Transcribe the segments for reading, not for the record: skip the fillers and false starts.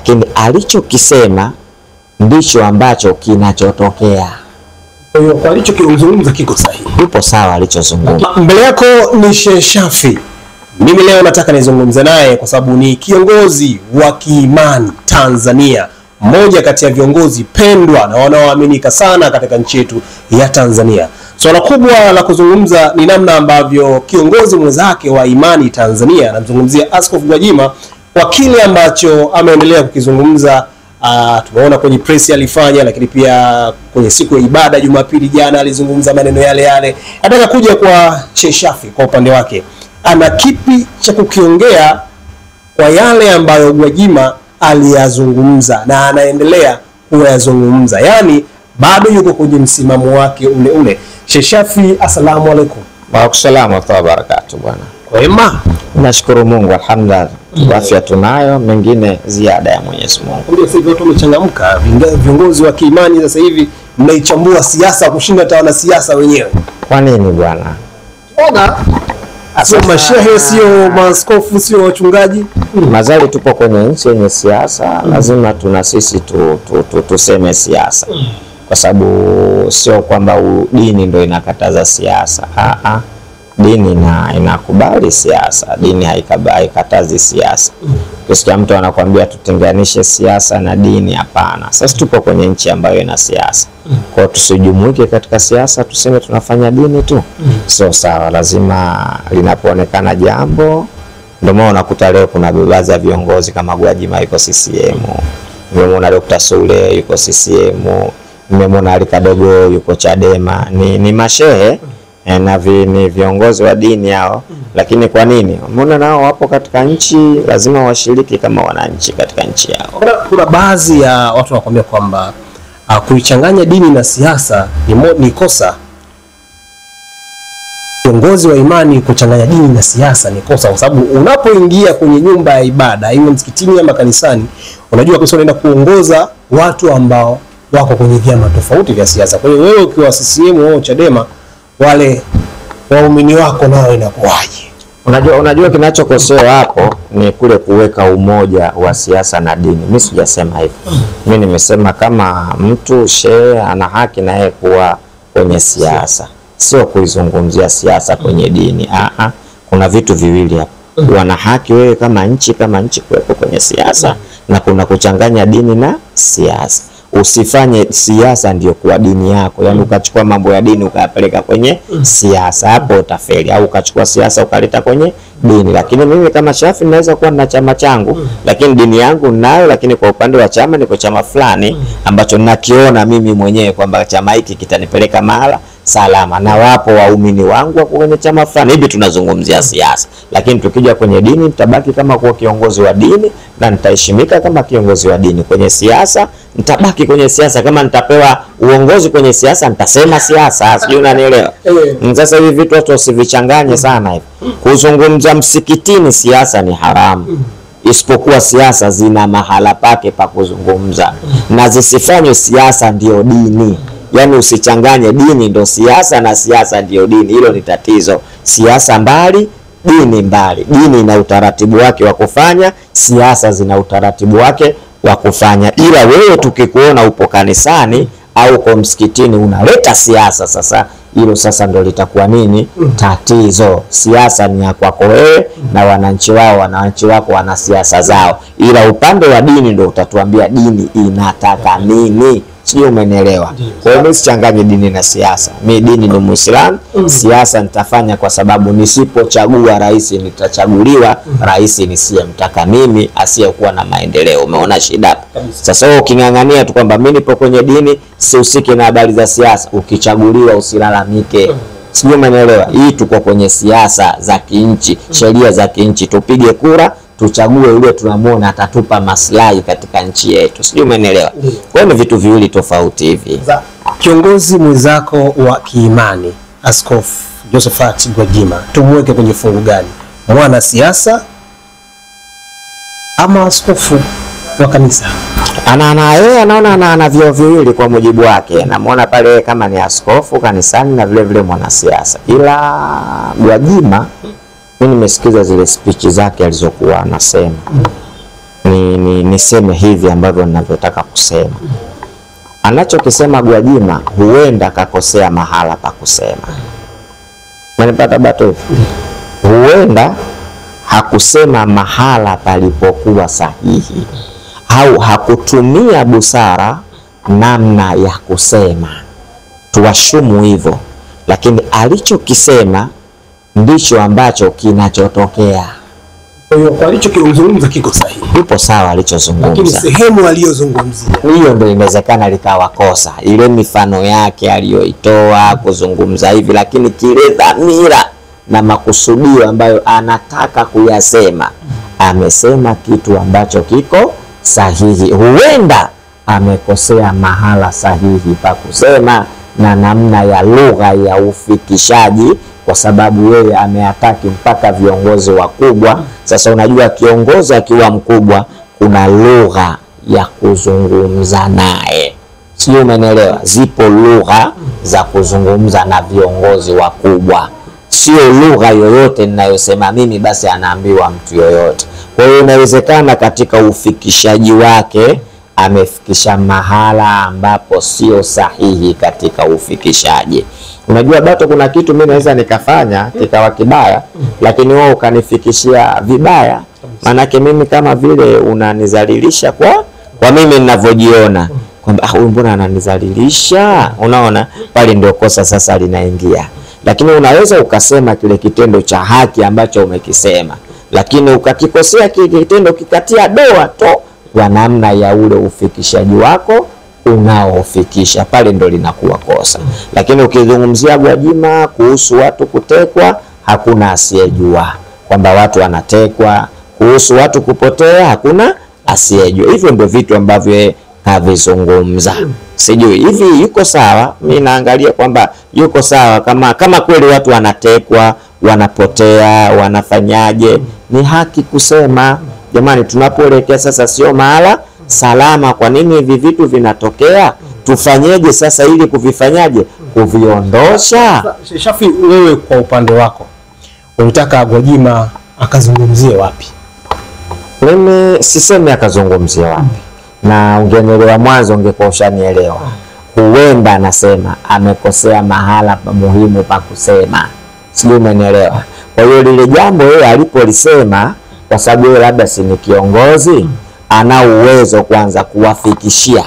lakini alichokisema ndicho ambacho kinachotokea. Kwa alichokizungumza kiko sahihi. Yupo sawa alichozungumza. Mbele yako ni Sheikh Shafii. Mimi leo nataka nizungumze naye kwa sababu ni kiongozi wa kiimani Tanzania, mmoja kati ya viongozi pendwa na wanaoaminika sana katika nchi yetu ya Tanzania. Swala kubwa la kuzungumza ni namna ambavyo kiongozi mwenzake wa imani Tanzania, namzungumzia Askofu Gwajima, kwa kile ambacho ameendelea kukizungumza. Tumeona kwenye press alifanya, lakini pia kwenye siku ya ibada Jumapili jana alizungumza maneno yale yale. Nataka kuja kwa Sheikh Shafii, kwa upande wake ana kipi cha kukiongea kwa yale ambayo Gwajima aliyazungumza na anaendelea kuyazungumza, yani bado yuko kwenye msimamo wake ule ule. Sheikh Shafii, asalamu alaykum. Wa alaykum wa barakatuh bwana. Kwema? Nashukuru Mungu, alhamdulillah. Afya tunayo, mengine ziada ya Mwenyezi Mungu. Kumbe sasa hivi watu wamechangamka, viongozi wa kiimani sasa hivi mnaichambua siasa kushinda hata wanasiasa wenyewe. Kwa nini bwana? Oga. Sio mashehe, sio maaskofu, sio wachungaji. Mazali tupo kwenye nchi yenye siasa, lazima tuna sisi tuseme siasa. Kwa sababu sio kwamba dini ndio inakataza siasa. Dini inakubali siasa, dini haikatazi siasa. Ukisikia mtu anakuambia tutenganishe siasa na dini, hapana. Sasa tupo kwenye nchi ambayo ina siasa. Kwa hiyo tusijumuike katika siasa tuseme tunafanya dini tu. Sio sawa, lazima linapoonekana jambo. Ndio maana unakuta leo kuna baadhi ya viongozi kama Gwajima yuko CCM, nimemwona Dr. Sule yuko CCM, nimemwona Ali Kadogo yuko Chadema, ni mashehe na ni viongozi wa dini hao. Lakini kwa nini? Mbona nao wapo katika nchi, lazima washiriki kama wananchi katika nchi yao. Kuna baadhi ya watu wanakuambia kwamba kuichanganya dini na siasa ni kosa. Viongozi wa imani kuchanganya dini na siasa ni kosa, kwa sababu unapoingia kwenye nyumba ya ibada, iwe msikitini ama kanisani, unajua kwa unaenda kuongoza watu ambao wako kwenye vyama tofauti vya siasa. Kwa hiyo wewe ukiwa CCM au Chadema, wale waumini wako nao inakuwaje? Unajua kinachokosewa hapo ni kule kuweka umoja wa siasa na dini. Mimi sijasema hivyo. Mimi nimesema kama mtu shehe ana haki na yeye kuwa kwenye siasa, sio kuizungumzia siasa kwenye dini. Kuna vitu viwili hapo. Wana haki wewe kama nchi kuwepo kwenye siasa, na kuna kuchanganya dini na siasa. Usifanye siasa ndio kuwa dini yako, yani ukachukua mambo ya dini ukayapeleka kwenye siasa, hapo utafeli. Au ukachukua siasa ukaleta kwenye dini. Lakini mimi kama Shafii naweza kuwa na chama changu, lakini dini yangu ninayo, lakini kwa upande wa chama niko chama fulani ambacho nakiona mimi mwenyewe kwamba chama hiki kitanipeleka mahala salama, na wapo waumini wangu wako kwenye chama fulani. Hivi tunazungumzia siasa. Lakini tukija kwenye dini, nitabaki kama kuwa kiongozi wa dini na nitaheshimika kama kiongozi wa dini. Kwenye siasa nitabaki kwenye siasa, kama nitapewa uongozi kwenye siasa nitasema siasa. Sijui unanielewa? Sasa hivi vitu watu wasivichanganye sana hivi. Kuzungumza msikitini siasa ni haramu, isipokuwa siasa zina mahala pake pa kuzungumza, na zisifanywe siasa ndio dini. Yani usichanganye dini ndo siasa na siasa ndio dini, hilo ni tatizo. Siasa mbali, dini mbali. Dini ina utaratibu wake wa kufanya, siasa zina utaratibu wake wa kufanya. Ila wewe tukikuona upo kanisani au kwa msikitini unaleta siasa, sasa hilo sasa ndo litakuwa nini? Tatizo. Siasa ni ya kwako wewe na wananchi wako wana siasa zao. Ila upande wa dini ndo utatuambia dini inataka nini. Sio, umenielewa? Kwa hiyo mimi sichanganye dini na siasa. Mimi dini ni Muislamu, siasa nitafanya kwa sababu nisipochagua rais nitachaguliwa rais nisiyemtaka mimi, asiyekuwa na maendeleo. Umeona shida? Sasa wewe ukingangania tu kwamba mimi nipo kwenye dini, sihusiki na habari za siasa, ukichaguliwa usilalamike. Sio, umenielewa? Hii tuko kwenye siasa za kinchi, sheria za kinchi, tupige kura tuchague yule tunamuona atatupa maslahi katika nchi yetu. Sijui umenielewa? Kwa hiyo ni vitu viwili tofauti hivi. Kiongozi mwenzako wa kiimani Askofu Josephat Gwajima, tumweke kwenye fungu gani? Mwana siasa ama askofu wa kanisa? Yeye anaona ana vyo viwili kwa mujibu wake. Namuona pale kama ni askofu kanisani na vile vile mwanasiasa. Ila Gwajima, mimi nimesikiza zile speech zake alizokuwa anasema. niseme hivi ambavyo ninavyotaka kusema. Anachokisema Gwajima huenda kakosea mahala pa kusema. Umenipata Bato? Huenda hakusema mahala palipokuwa sahihi, au hakutumia busara namna ya kusema, tuwashumu hivyo, lakini alichokisema ndicho ambacho kinachotokea. Kwa hiyo kwa alichokizungumza kiko sahihi, ipo sawa alichozungumza, lakini sehemu aliyozungumzia hiyo ndio inawezekana likawa kosa. Ile mifano yake aliyoitoa kuzungumza hivi, lakini kile dhamira na makusudio ambayo anataka kuyasema, amesema kitu ambacho kiko sahihi. Huenda amekosea mahala sahihi pa kusema na namna ya lugha ya ufikishaji, kwa sababu yeye ameataki mpaka viongozi wakubwa. Sasa unajua kiongozi akiwa mkubwa kuna lugha ya kuzungumza naye, sio? Umeelewa? Zipo lugha za kuzungumza na viongozi wakubwa, sio lugha yoyote ninayosema mimi basi anaambiwa mtu yoyote. Kwa hiyo inawezekana katika ufikishaji wake amefikisha mahala ambapo sio sahihi katika ufikishaji. Unajua Bato, kuna kitu mimi naweza nikafanya kikawa kibaya, lakini wewe ukanifikishia vibaya. Manake mimi kama vile unanizalilisha kwa mimi ninavyojiona kwamba huyu mbona ananizalilisha. Unaona, pale ndio kosa sasa linaingia. Lakini unaweza ukasema kile kitendo cha haki ambacho umekisema, lakini ukakikosea kitendo kikatia doa to kwa namna ya ule ufikishaji wako unaofikisha, pale ndo linakuwa kosa. Lakini ukizungumzia Gwajima kuhusu watu kutekwa, hakuna asiyejua kwamba watu wanatekwa. Kuhusu watu kupotea, hakuna asiyejua. Hivyo ndio vitu ambavyo havizungumza. Sijui hivi yuko sawa. Mimi naangalia kwamba yuko sawa kama kweli watu wanatekwa, wanapotea, wanafanyaje, ni haki kusema jamani, tunapoelekea sasa sio mahala salama. Kwa nini hivi vitu vinatokea? Tufanyeje sasa ili kuvifanyaje, kuviondosha? Shafi, wewe kwa upande wako unataka Gwajima akazungumzie wapi? Mimi sisemi akazungumzie wapi, na ungenielewa mwanzo ungekuwa ushanielewa. Huenda anasema amekosea mahala pa muhimu pa kusema, sijui umenielewa. Kwa hiyo lile jambo yeye alipolisema, kwa sababu yeye labda si ni kiongozi, ana uwezo kwanza kuwafikishia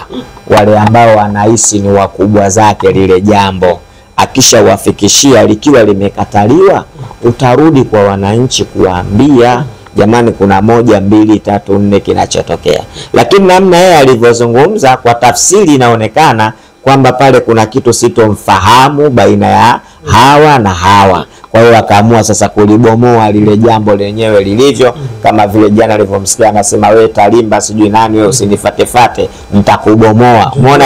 wale ambao wanahisi ni wakubwa zake lile jambo. Akisha wafikishia, likiwa limekataliwa, utarudi kwa wananchi kuwaambia jamani, kuna 1 2 3 4 kinachotokea. Lakini namna yeye alivyozungumza, kwa tafsiri inaonekana kwamba pale kuna kitu sitomfahamu baina ya hawa na hawa. Kwa hiyo akaamua sasa kulibomoa lile jambo lenyewe lilivyo, kama vile jana alivyomsikia anasema wewe Talimba sijui nani wewe usinifatefate nitakubomoa. Umeona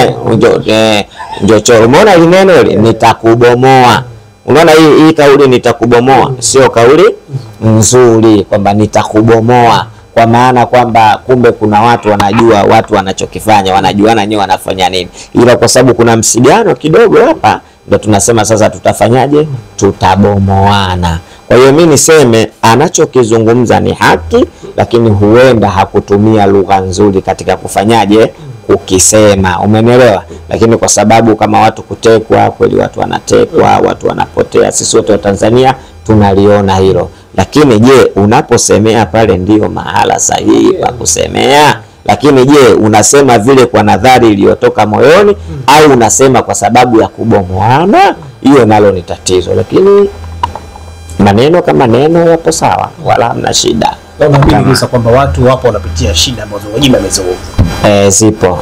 ndio umeona ile neno ile nitakubomoa. Unaona hii kauli nitakubomoa sio kauli nzuri, kwamba nitakubomoa, kwa maana kwamba kumbe kuna watu wanajua watu wanachokifanya, wanajuana nyewe wanafanya nini, ila kwa sababu kuna msigano kidogo hapa ndio tunasema sasa tutafanyaje, tutabomoana. Kwa hiyo mimi niseme anachokizungumza ni haki, lakini huenda hakutumia lugha nzuri katika kufanyaje, kukisema. Umenielewa? Lakini kwa sababu kama watu kutekwa, kweli watu wanatekwa, watu wanapotea, sisi wote wa Tanzania tunaliona hilo. Lakini je, unaposemea pale ndio mahala sahihi pa kusemea? Lakini je, unasema vile kwa nadhari iliyotoka moyoni au unasema kwa sababu ya kubomoana? Hiyo nalo ni tatizo. Lakini maneno kama neno yapo sawa, wala hamna shida. Naona kwamba watu wapo wanapitia shida ambazo Gwajima amezungumza.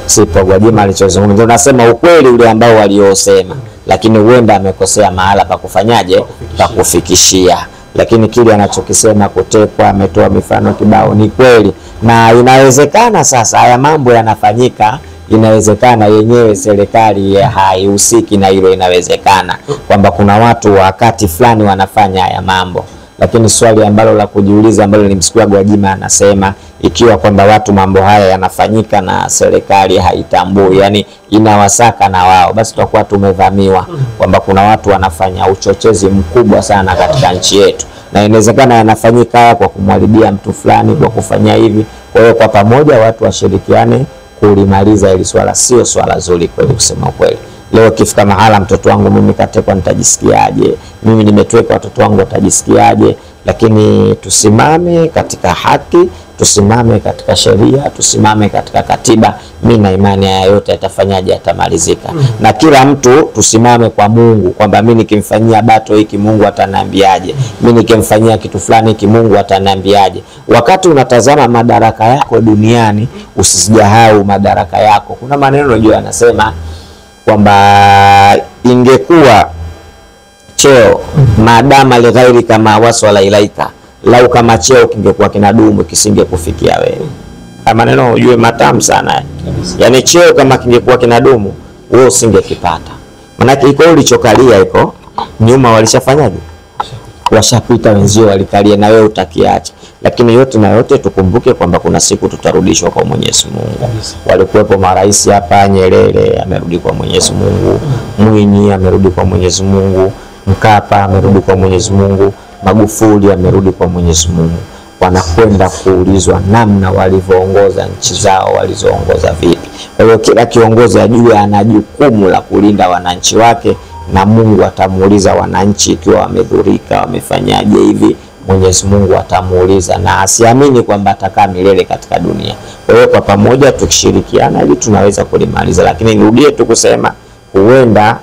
Sipo Gwajima alichozungumza, unasema ukweli ule ambao waliosema, lakini huenda amekosea mahala pa kufanyaje, pa kufikishia. Lakini kile anachokisema kutekwa, ametoa mifano kibao, ni kweli. Na inawezekana sasa haya mambo yanafanyika, inawezekana yenyewe serikali haihusiki na hilo. Inawezekana kwamba kuna watu wakati fulani wanafanya haya mambo, lakini swali ambalo la kujiuliza ambalo nimsikia Gwajima anasema, ikiwa kwamba watu mambo haya yanafanyika na serikali haitambui, yani inawasaka na wao, basi tutakuwa tumevamiwa, kwamba kuna watu wanafanya uchochezi mkubwa sana katika nchi yetu, na inawezekana yanafanyika kwa kumwharibia mtu fulani, kwa kufanya hivi, Kwa hiyo kwa pamoja watu washirikiane kulimaliza hili swala. Sio swala zuri kweli kusema kweli. Leo kifika mahala mtoto wangu mimi katekwa nitajisikiaje? Mimi nimetweka watoto wangu watajisikiaje? Lakini tusimame katika haki, tusimame katika sheria, tusimame katika katiba. Mimi na imani haya yote yatafanyaje? Yatamalizika. Na kila mtu tusimame kwa Mungu kwamba mimi nikimfanyia bato hiki Mungu ataniambiaje? Mimi nikimfanyia kitu fulani hiki Mungu ataniambiaje? Wakati unatazama madaraka yako duniani, usisijahau madaraka yako. Kuna maneno unajua yanasema kwamba ingekuwa cheo maadama lighairi kama waswala ilaika, lau kama cheo kingekuwa kinadumu kisingekufikia wewe. Maneno ujue matamu sana. Yani cheo kama kingekuwa kinadumu wewe usingekipata. Maana iko ulichokalia iko nyuma walishafanyaje? Washapita wenzio walikalia na wewe utakiacha. Lakini yote na yote tukumbuke kwamba kuna siku tutarudishwa kwa Mwenyezi Mungu. Walikuwepo marais hapa, Nyerere amerudi kwa Mwenyezi Mungu, Mwinyi amerudi kwa Mwenyezi Mungu, Mkapa amerudi kwa Mwenyezi Mungu, Magufuli amerudi kwa Mwenyezi Mungu. Wanakwenda kuulizwa namna walivyoongoza nchi zao, walizoongoza vipi. Kwa hiyo kila kiongozi ajue ana jukumu la kulinda wananchi wake, na Mungu atamuuliza wananchi ikiwa wamedhurika, wamefanyaje hivi. Mwenyezi Mungu atamuuliza, na asiamini kwamba atakaa milele katika dunia. Kwa hiyo kwa pamoja tukishirikiana ili tunaweza kulimaliza. Lakini nirudie tu kusema huenda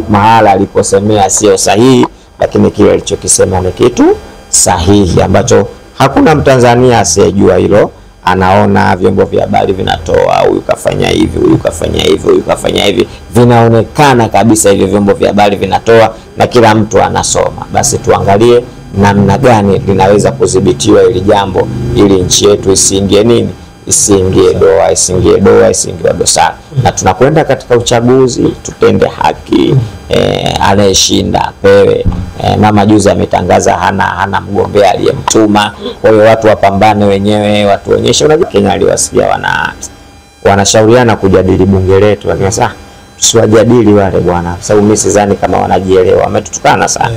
mahala aliposemea sio sahihi, lakini kile alichokisema ni kitu sahihi ambacho hakuna Mtanzania asiyejua hilo. Anaona vyombo vya habari vinatoa huyu kafanya hivi, huyu kafanya hivi, huyu kafanya hivi, vinaonekana kabisa hivyo vyombo vya habari vinatoa na kila mtu anasoma. Basi tuangalie namna gani linaweza kudhibitiwa hili jambo ili nchi yetu isiingie nini? Isiingie doa, isiingie dosari. Na tunakwenda katika uchaguzi, tutende haki, anayeshinda apewe. Mama juzi ametangaza hana mgombea aliyemtuma. Kwa hiyo watu wapambane wenyewe, watu onyeshe. Unajua Kenya aliwasikia wanashauriana kujadili bunge letu, lakini sasa tusiwajadili wale bwana, sababu mimi sidhani kama wanajielewa. Wametutukana sana,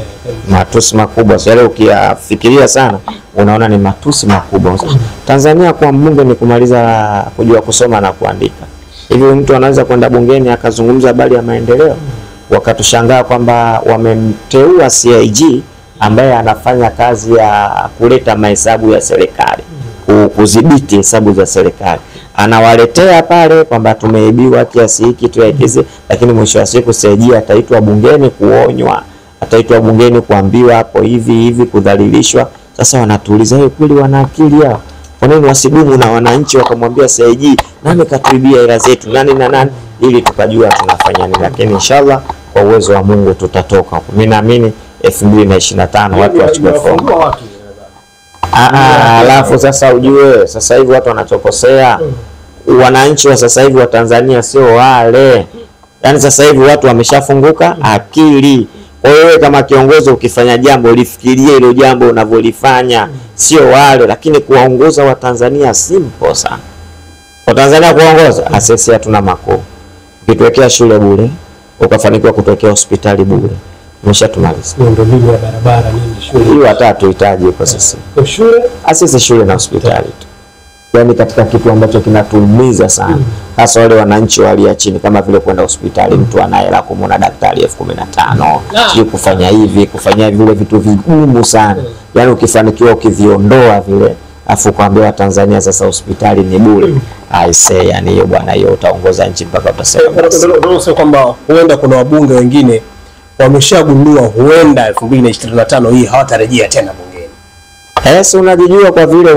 matusi makubwa. Sasa leo ukifikiria sana unaona ni matusi makubwa. Tanzania kwa mbunge ni kumaliza kujua kusoma na kuandika. Hivi mtu anaweza kwenda bungeni akazungumza habari ya maendeleo? Wakatushangaa kwamba wamemteua CAG ambaye anafanya kazi ya kuleta mahesabu ya serikali, kudhibiti hesabu za serikali. Anawaletea pale kwamba tumeibiwa kiasi hiki tuyakize, lakini mwisho wa siku CAG ataitwa bungeni kuonywa, ataitwa bungeni kuambiwa hapo hivi kudhalilishwa. Sasa wanatuuliza hiyo kweli wana akili yao? Kwa nini wasidumu na wananchi wakamwambia CAG nani katuibia hela zetu, nani na nani, ili tukajua tunafanya nini. Lakini inshallah kwa uwezo wa Mungu tutatoka. Mimi naamini 2025 watu wachukue fomu. Alafu sasa ujue sasa hivi watu wanachokosea, wananchi wa sasa hivi wa Tanzania sio wale. Yaani sasa hivi watu wameshafunguka akili. Kwa hiyo kama kiongozi ukifanya jambo lifikirie hilo jambo unavyolifanya, sio wale. Lakini kuwaongoza wa Tanzania simple sana. Wa Tanzania kuongoza asisi hatuna makuu. Ukituwekea shule bure, ukafanikiwa kutuwekea hospitali bure, umeshatumaliza. Miundombinu ya barabara nini shule. Hiyo hata tuhitaji kwa sasa. Kwa shule, asisi shule na hospitali tu. Yaani katika kitu ambacho kinatuumiza sana. Hasa wale wananchi walia chini, kama vile kwenda hospitali mtu anayela kumwona daktari 15,000, sio kufanya hivi, kufanya vile vitu vigumu sana. Yaani ukifanikiwa ukiviondoa vile, afu kuambia Tanzania sasa hospitali ni bure. I say yani hiyo bwana, hiyo utaongoza nchi mpaka utasema. Ndio sio kwamba huenda kuna wabunge wengine wameshagundua huenda 2025 hii hawatarejea tena bungeni. Si unajijua kwa vile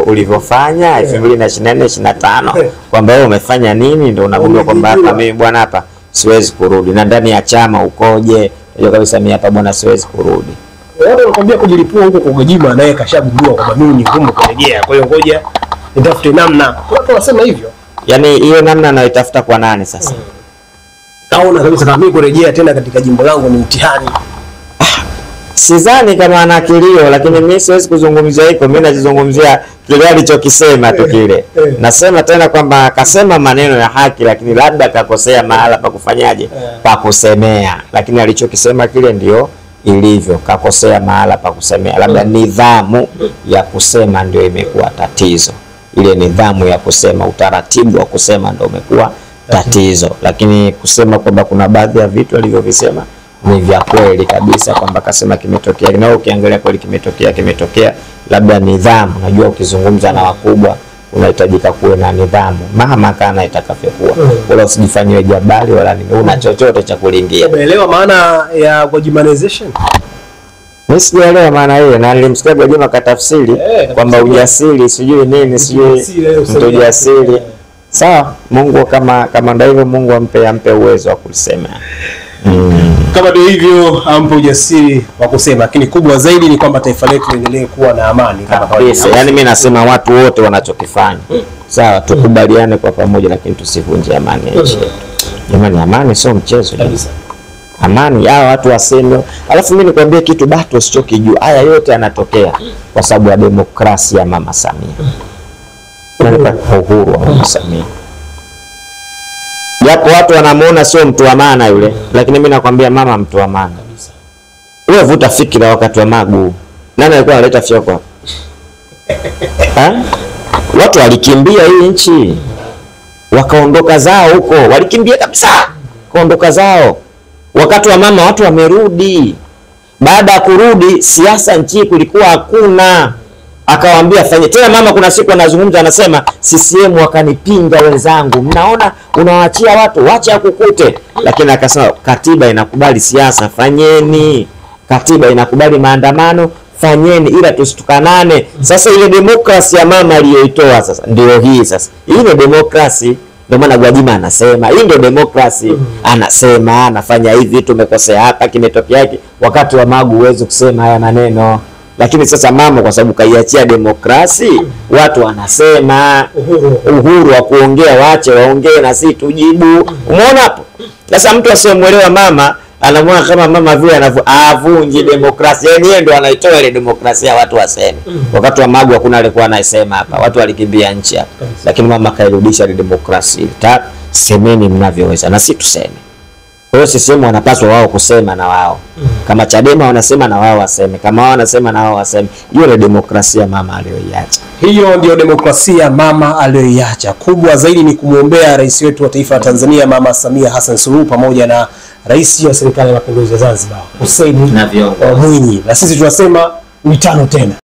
ulivyofanya 2024-25 kwamba wewe umefanya nini, ndio unagundua kwamba hapa mimi bwana hapa siwezi kurudi. Na ndani ya chama ukoje, unajua kabisa mimi hapa bwana siwezi kurudi. Wao wanakuambia kujilipua huko kwa Gwajima, naye kashagundua kwamba mimi ni ngumu kurejea, kwa hiyo ngoja nitafute namna. Watu wasema hivyo. Yaani hiyo namna anaitafuta kwa nani sasa? Naona kabisa kama mimi kurejea tena katika jimbo langu ni mtihani. Sidhani kama ana kilio, lakini mimi siwezi kuzungumzia hiko. Mimi nazungumzia kile alichokisema tu kile. Nasema tena kwamba akasema maneno ya haki, lakini labda akakosea mahala pa kufanyaje, pa kusemea. Lakini alichokisema kile ndio ilivyo, kakosea mahala pa kusemea, labda nidhamu ya kusema ndio imekuwa tatizo. Ile nidhamu ya kusema, utaratibu wa kusema ndio umekuwa tatizo. Lakini kusema kwamba kuna baadhi ya vitu alivyovisema ni vya kweli kabisa, kwamba kasema kimetokea, na ukiangalia kweli kimetokea, labda nidhamu. Najua ukizungumza na wakubwa unahitajika kuwe na nidhamu, mama kana itakavyokuwa, wala usijifanyie jabali wala nini, una chochote cha kulingia. Umeelewa maana ya Gwajimanization? Mimi sijaelewa maana hiyo, na nilimsikia Gwajima katafsiri kwamba ujasiri sijui nini, sijui mtu jasiri. Sawa, Mungu kama ndio hivyo, Mungu ampe uwezo wa kusema. Kama ndio hivyo, ampe ujasiri wa kusema, lakini kubwa zaidi ni kwamba taifa letu liendelee kuwa na amani kama kawaida. Yaani mimi nasema watu wote wanachokifanya sawa, tukubaliane kwa pamoja, lakini tusivunje amani ya nchi. Jamani, amani sio mchezo kabisa. Amani hao watu waseme. Alafu mimi nikwambie kitu bado usichokijua, haya yote yanatokea kwa sababu ya demokrasia ya Mama Samia. Kwa uhuru wa Mama Samia. Japo watu wanamuona sio mtu wa maana yule, lakini mimi nakwambia mama mtu wa maana kabisa. Wewe vuta fikira wakati wa Magu. Nani alikuwa analeta fyoko hapo? Watu walikimbia hii nchi. Wakaondoka zao huko, walikimbia kabisa. Kaondoka zao. Wakati wa mama watu wamerudi. Baada ya kurudi siasa nchi kulikuwa hakuna. Akawaambia fanye tena. Mama kuna siku anazungumza anasema CCM wakanipinga wenzangu, mnaona unawaachia watu wacha kukute. Lakini akasema katiba inakubali siasa, fanyeni. Katiba inakubali maandamano, fanyeni, ila tusitukanane. Sasa ile demokrasia mama aliyoitoa sasa ndio hii sasa. Hii ni demokrasia. Ndio maana Gwajima anasema hii ndio demokrasia. Anasema anafanya hivi, tumekosea hapa, kimetokea hiki. Wakati wa Magu uwezo kusema haya maneno. Lakini sasa mama kwa sababu kaiachia demokrasia, watu wanasema uhuru wa kuongea, waache waongee na sisi tujibu. Umeona hapo? Sasa mtu asiyemuelewa mama anamwona kama mama vile anavunji demokrasia. Yeye ndio anaitoa ile demokrasia watu waseme. Wakati wa Magu hakuna alikuwa anasema hapa. Watu walikimbia nchi hapa. Lakini mama kairudisha ile demokrasia. Semeni mnavyoweza na sisi tuseme. Kwa hiyo CCM wanapaswa wao kusema na wao. Kama Chadema wanasema na wao waseme. Kama wao wanasema na wao waseme. Hiyo ni demokrasia mama aliyoiacha. Hiyo ndio demokrasia mama aliyoiacha. Kubwa zaidi ni kumuombea rais wetu wa taifa la Tanzania Mama Samia Hassan Suluhu pamoja na rais wa serikali ya mapinduzi ya Zanzibar Hussein Mwinyi. Na sisi tunasema mitano tena.